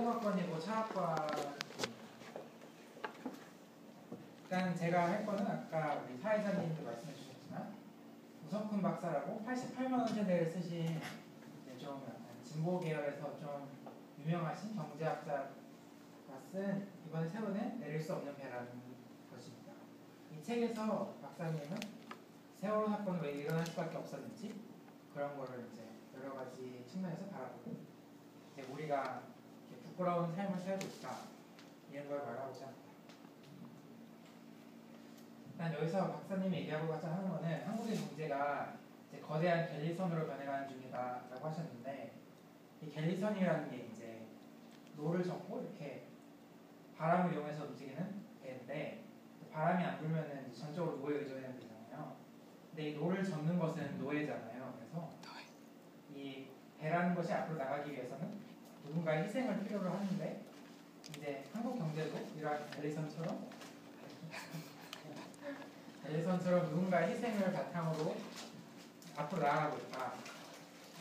세무학번이고 차학과. 일단 제가 할 거는 아까 우리 사회자님도 말씀해 주셨지만 우석훈 박사라고 88만 원 세대를 쓰신 좀 약간 진보 계열에서 좀 유명하신 경제학자가 쓴 이번에 새로 낸 내릴 수 없는 배라는 것입니다. 이 책에서 박사님은 세월호 사건이 왜 일어날 수밖에 없었는지 그런 거를 이제 여러 가지 측면에서 바라보고 이제 우리가 부끄러운 삶을 살고 있다 이런 걸 말하고자 합니다. 일단 여기서 박사님이 얘기하고자 하는 거는 한국의 경제가 이제 거대한 갤리선으로 변해가는 중이다라고 하셨는데 이 갤리선이라는 게 이제 노를 젓고 이렇게 바람을 이용해서 움직이는 배인데 바람이 안 불면은 전적으로 노에 의존해야 되잖아요. 근데 이 노를 젓는 것은 노예잖아요. 그래서 이 배라는 것이 앞으로 나가기 위해서는 누군가의 희생을 필요로 하는데 이제 한국 경제도 이러한 갤리선처럼 누군가의 희생을 바탕으로 앞으로 나아가고 있다.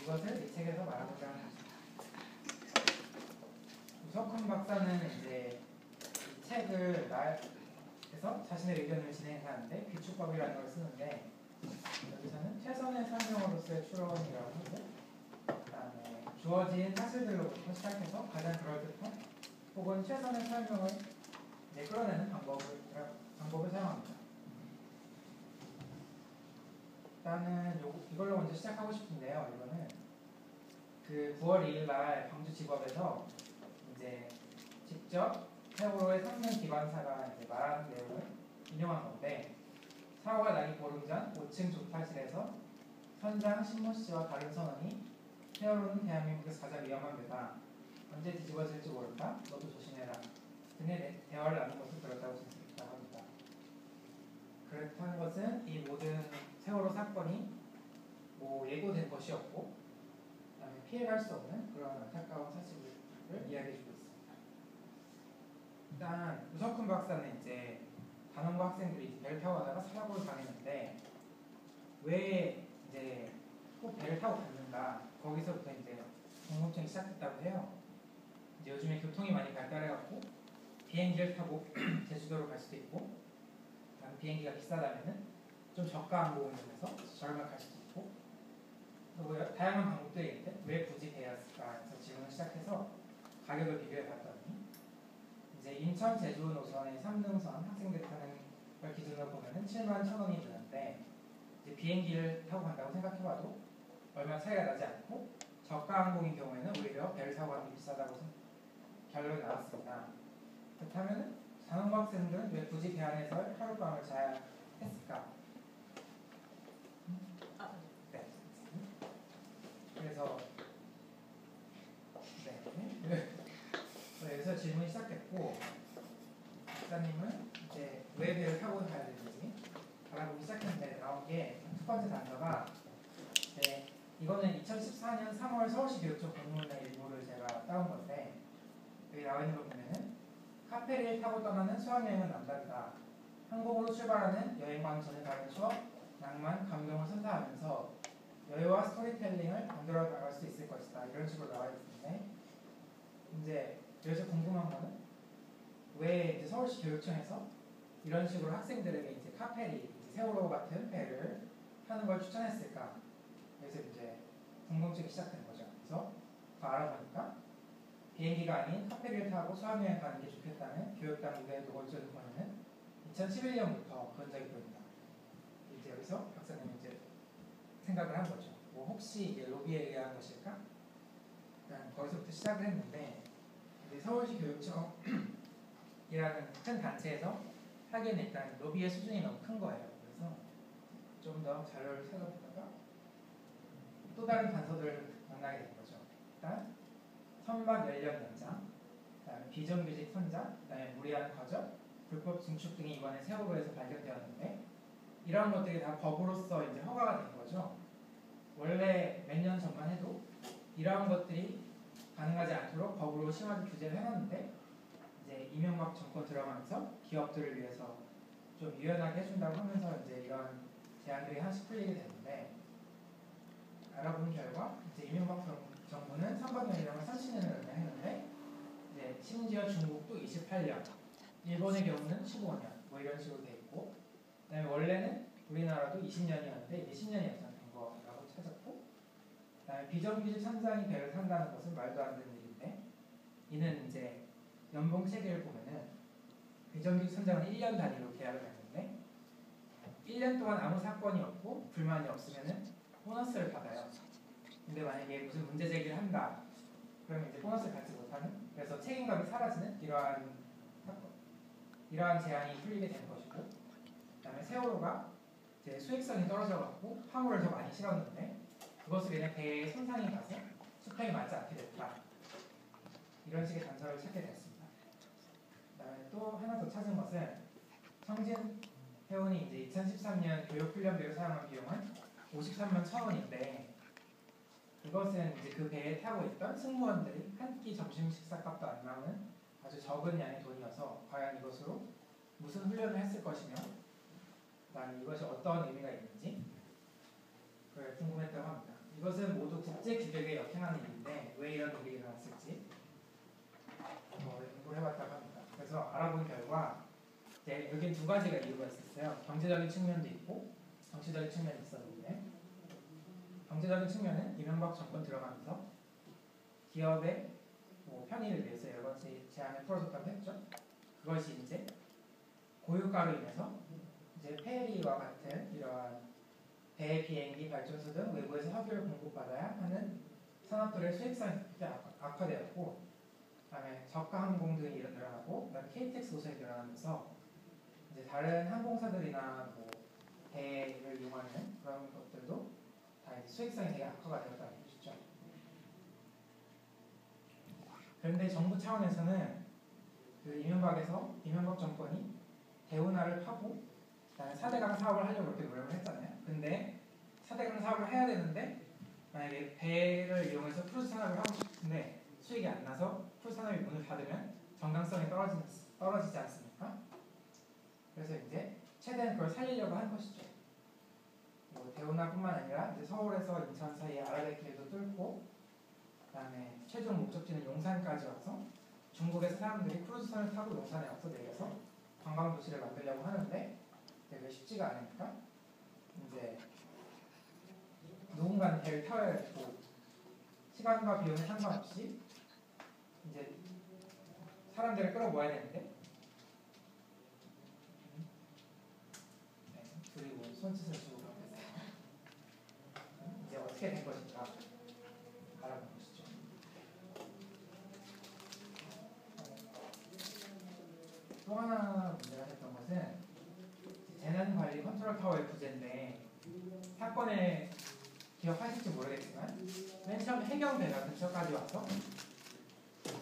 이것을 이 책에서 말하고자 합니다. 우석훈 박사는 이제 이 책을 해서 자신의 의견을 진행하는데 비추법이라는 걸 쓰는데 여기서는 최선의 설명으로서의 추론이라고 하고 그다음에 주어진 사실들로부터 시작해서 가장 그럴듯한 혹은 최선의 설명을 끌어내는 방법을 사용합니다. 일단은 이걸로 먼저 시작하고 싶은데요. 이거는 그 9월 2일 날 광주지법에서 이제 직접 세월호의 상명 기관사가 이제 말하는 내용을 인용한 건데 사고가 나기 보름 전 5층 조타실에서 선장 신모 씨와 다른 선원이 세월호는 대한민국에서 가장 위험한 배다. 언제 뒤집어질지 모른다. 너도 조심해라. 등의 대화를 나눈 것을 들었다고 전했다고 합니다. 그렇다는 것은 이 모든 세월호 사건이 예고된 것이었고 그다음에 피해갈 수 없는 그런 안타까운 사실을 이야기해주고 있습니다. 일단 우석훈 박사는 이제 단원고 학생들이 배를 타고 가다가 사고를 당했는데 왜 이제 꼭 배를 타고 갔는가 거기서부터 이제 궁금증이 시작했다고 해요. 이제 요즘에 교통이 많이 발달해갖고 비행기를 타고 제주도로 갈 수도 있고 비행기가 비싸다면은 좀 저가 항공에서 저렴하게 갈 수도 있고 다양한 방법들이 있는데 왜 굳이 배였을까 해서 질문을 시작해서 가격을 비교해봤더니 이제 인천 제주 노선의 3등선 학생들이 타는 걸 기준으로 보면은 7만 1,000원이 드는데 이제 비행기를 타고 간다고 생각해봐도 얼마 차이가 나지 않고 저가 항공인 경우에는 오히려 배를 타고 가는 게 비싸다고 결론이 나왔습니다. 그렇다면 단원고 학생들은 왜 굳이 배 안에서 하룻밤을 자야 했을까? 네. 그래서 여기서 질문이 시작됐고 박사님은 이제 왜 배를 타고 가야 되는지 알아보기 시작했는데 나온 게 첫 번째 단서가 이거는 2014년 3월 서울시 교육청 공문의 일부를 제가 따온 건데 여기 나와 있는 걸 보면은 카페를 타고 떠나는 수학여행은 남다르다. 항공으로 출발하는 여행과는 전혀 다른 추억, 낭만, 감동을 선사하면서 여유와 스토리텔링을 만들어 나갈 수 있을 것이다. 이런 식으로 나와 있는데 이제 여기서 궁금한 거는 왜 이제 서울시 교육청에서 이런 식으로 학생들에게 이제 카페리, 이제 세월호 같은 배를 타는 걸 추천했을까? 그래서 이제 궁금증이 시작된 거죠. 그래서 더 알아보니까 비행기가 아닌 카페리를 타고 수학여행 가는 게 좋겠다는 교육당국의 노골적인 권유는 2011년부터 그런 적이 보입니다. 이제 여기서 박사님이 이제 생각을 한 거죠. 혹시 이게 로비에 의한 것일까? 일단 거기서부터 시작을 했는데 이제 서울시 교육청이라는 큰 단체에서 하기에는 일단 로비의 수준이 너무 큰 거예요. 그래서 좀 더 자료를 찾아보다가 또 다른 단서들을 만나게 된 거죠. 일단 선박 연령 연장, 그다음에 비정규직 선장, 그다음에 무리한 거절, 불법 증축 등이 이번에 세월호에서 발견되었는데 이러한 것들이 다 법으로서 이제 허가가 된 거죠. 원래 몇 년 전만 해도 이러한 것들이 가능하지 않도록 법으로 심하게 규제를 해놨는데 이제 이명박 정권 들어가면서 기업들을 위해서 좀 유연하게 해준다고 하면서 이제 이런 제한들이 하나씩 풀리게 됐는데 알아본 결과 이제 이명박 정부는 선박 연령을 30년을 했는데 이제 심지어 중국도 28년, 일본의 경우는 15년, 뭐 이런 식으로 돼 있고, 그다음에 원래는 우리나라도 20년이었는데 이제 10년이 연장된 거라고 찾았고, 그다음에 비정규직 천장이 배를 탄다는 것은 말도 안 되는 일인데, 이는 이제 연봉 체계를 보면은 비정규직 천장은 1년 단위로 계약을 했는데 1년 동안 아무 사건이 없고 불만이 없으면은 보너스를 받아요. 근데 만약에 무슨 문제 제기를 한다, 그러면 이제 보너스를 받지 못하는, 그래서 책임감이 사라지는 이러한 제한이 풀리게 된 것이고, 그다음에 세월호가 이제 수익성이 떨어져갖고 화물을 더 많이 실었는데 그것으로 인해 배에 손상이 가서 수평이 맞지 않게 됐다. 이런 식의 단서를 찾게 됐습니다. 그다음에 또 하나 더 찾은 것은 청진 회원이 이제 2013년 교육훈련비로 사용한 비용은 53만 1,000원인데 이것은 이제 그 배에 타고 있던 승무원들이 한 끼 점심 식사값도 안 나오는 아주 적은 양의 돈이어서 과연 이것으로 무슨 훈련을 했을 것이며 그다음에 이것이 어떤 의미가 있는지 그걸 궁금했다고 합니다. 이것은 모두 국제 규격에 역행하는 일인데 왜 이런 일이 일어났을지 연구를 해봤다고 합니다. 그래서 알아본 결과 여기는 두 가지가 이유가 있었어요. 경제적인 측면도 있고 정치적인 측면이 있었는데, 경제적인 측면은 이명박 정권 들어가면서 기업의 편의를 위해서 여러 가지 제한을 풀어줬다고 했죠. 그것이 이제 고유가로 인해서 이제 페리와 같은 이러한 배, 비행기, 발전소 등 외부에서 석유를 공급받아야 하는 산업들의 수익성이 악화되었고, 그다음에 저가 항공 등이 늘어나고, 그다음에 KTX 노선이 늘어나면서 이제 다른 항공사들이나 뭐 배를 이용하는 그런 것들도 다 이제 수익성이 되게 악화가 되었다는 것이죠. 그런데 정부 차원에서는 그 이명박 정권이 대운하를 파고 그다음에 4대강 사업을 하려고 그렇게 노력을 했잖아요. 근데 4대강 사업을 해야 되는데 만약에 배를 이용해서 크루즈 산업을 하고 싶은데 수익이 안 나서 크루즈 산업이 문을 닫으면 정당성이 떨어지지 않습니까? 그래서 이제 최대한 그걸 살리려고 한 것이죠. 대운하뿐만 아니라 이제 서울에서 인천 사이에 아라뱃길도 뚫고, 그다음에 최종 목적지는 용산까지 와서 중국에서 사람들이 크루즈선을 타고 용산에 와서 내려서 관광 도시를 만들려고 하는데 되게 쉽지가 않으니까 이제 누군가는 배를 타야 되고 시간과 비용에 상관없이 이제 사람들을 끌어모아야 되는데 그리고 손짓을 주고 그렇겠어요. 이제 어떻게 된 것인가 알아본 것이죠. 또 하나 문제가 됐던 것은 재난관리 컨트롤 타워의 부재인데, 사건을 기억하실지 모르겠지만 맨 처음 해경배가 근처까지 와서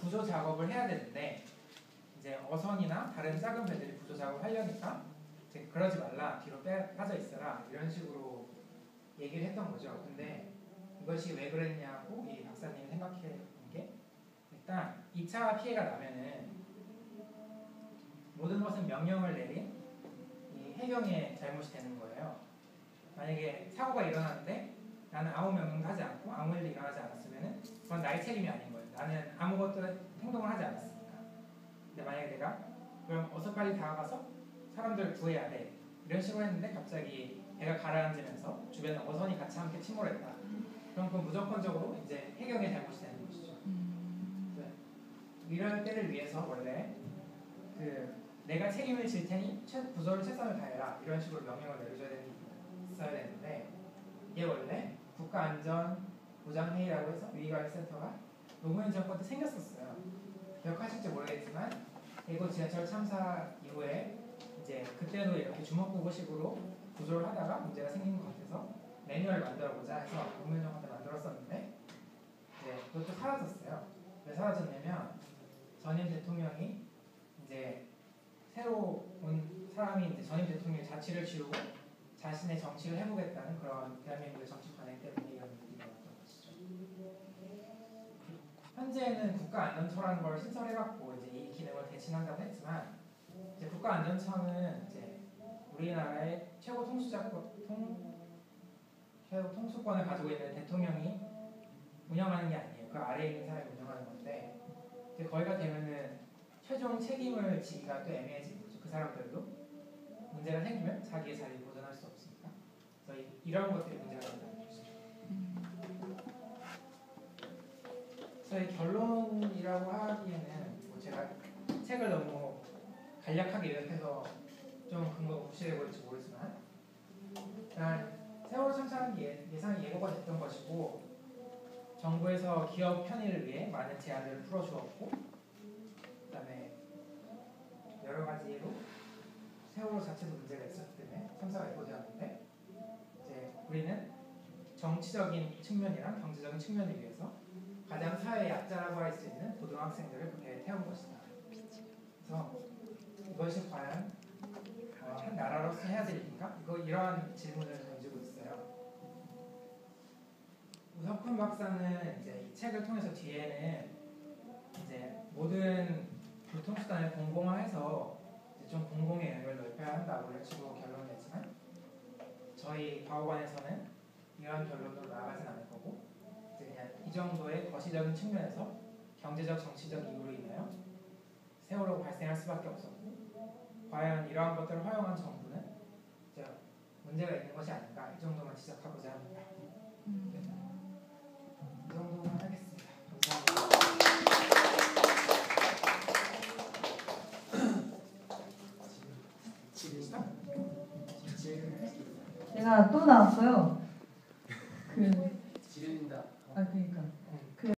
구조 작업을 해야 되는데 이제 어선이나 다른 작은 배들이 구조 작업을 하려니까 이제 그러지 말라, 뒤로 빠져 있어라 이런 식으로 얘기를 했던 거죠. 근데 이것이 왜 그랬냐고 이 박사님이 생각해 본 게, 일단 2차 피해가 나면은 모든 것은 명령을 내린 이 해경의 잘못이 되는 거예요. 만약에 사고가 일어났는데 나는 아무 명령도 하지 않고 아무 일도 일어나지 않았으면은 그건 나의 책임이 아닌 거예요. 나는 아무것도 행동을 하지 않았으니까. 근데 만약에 내가 그럼 어서 빨리 다가가서 사람들을 구해야 돼 이런 식으로 했는데 갑자기 배가 가라앉으면서 주변에 어선이 같이 함께 침몰했다. 그럼 그건 무조건적으로 이제 해경의 잘못이 되는 것이죠. 이런 때를 위해서 원래 내가 책임을 질 테니 부서를 최선을 다해라 이런 식으로 명령을 내려줘야 있어야 되는데, 이게 원래 국가안전보장회의라고 해서 위기관리센터가 노무현 정권 때 생겼었어요. 기억하실지 모르겠지만 대구 지하철 참사 이후에 이제 그때도 이렇게 주먹구구식으로 구조를 하다가 문제가 생긴 것 같아서 매뉴얼을 만들어보자 해서 노무현 정권 때 만들었었는데 이제 그것도 사라졌어요. 왜 사라졌냐면 전임 대통령이 이제 새로 온 사람이 이제 전임 대통령의 자취를 지우고 자신의 정치를 해보겠다는 그런 대한민국의 정치 관행 때문에 이런 일이 일어났던 것이죠. 현재는 국가안전처라는 걸 신설해갖고 이제 이 기능을 대신한다고 했지만, 이제 국가안전처는 이제 우리나라의 최고 통수권을 가지고 있는 대통령이 운영하는 게 아니에요. 그 아래에 있는 사람이 운영하는 건데, 이제 거기가 되면은 최종 책임을 지기가 또 애매해지는 거죠. 그 사람들도 문제가 생기면 자기의 자리를 보존할 수 없으니까. 그래서 이런 것들이 문제가 된다는 거죠. 저희 결론이라고 하기에는 뭐 제가 책을 너무 간략하게 요약해서 좀 근거가 무시되고 있을지 모르지만, 일단 세월호 참사는 예상이 예고가 됐던 것이고, 정부에서 기업 편의를 위해 많은 제한들을 풀어주었고, 그다음에 여러 가지로 세월호 자체도 문제가 있었기 때문에 참사가 예고되었는데, 이제 우리는 정치적인 측면이랑 경제적인 측면을 위해서 가장 사회 약자라고 할 수 있는 고등학생들을 그 배에 태운 것이다. 그래서 이것이 과연 한 나라로서 해야 될 일인가? 이러한 질문을 던지고 있어요. 우석훈 박사는 이제 이 책을 통해서 뒤에는 이제 모든 교통수단을 공공화해서 이제 좀 공공의 영역을 넓혀야 한다고 이런 식으로 결론을 냈지만, 저희 과학관에서는 이러한 결론으로 나아가진 않을 거고, 이제 그냥 이 정도의 거시적인 측면에서 경제적, 정치적 이유로 인하여 세월호가 발생할 수밖에 없었고, 과연 이러한 것들을 허용한 정부는 이제 문제가 있는 것이 아닌가, 이 정도만 지적하고자 합니다. 이 정도만 하겠습니다. 감사합니다. 제가 또 나왔어요.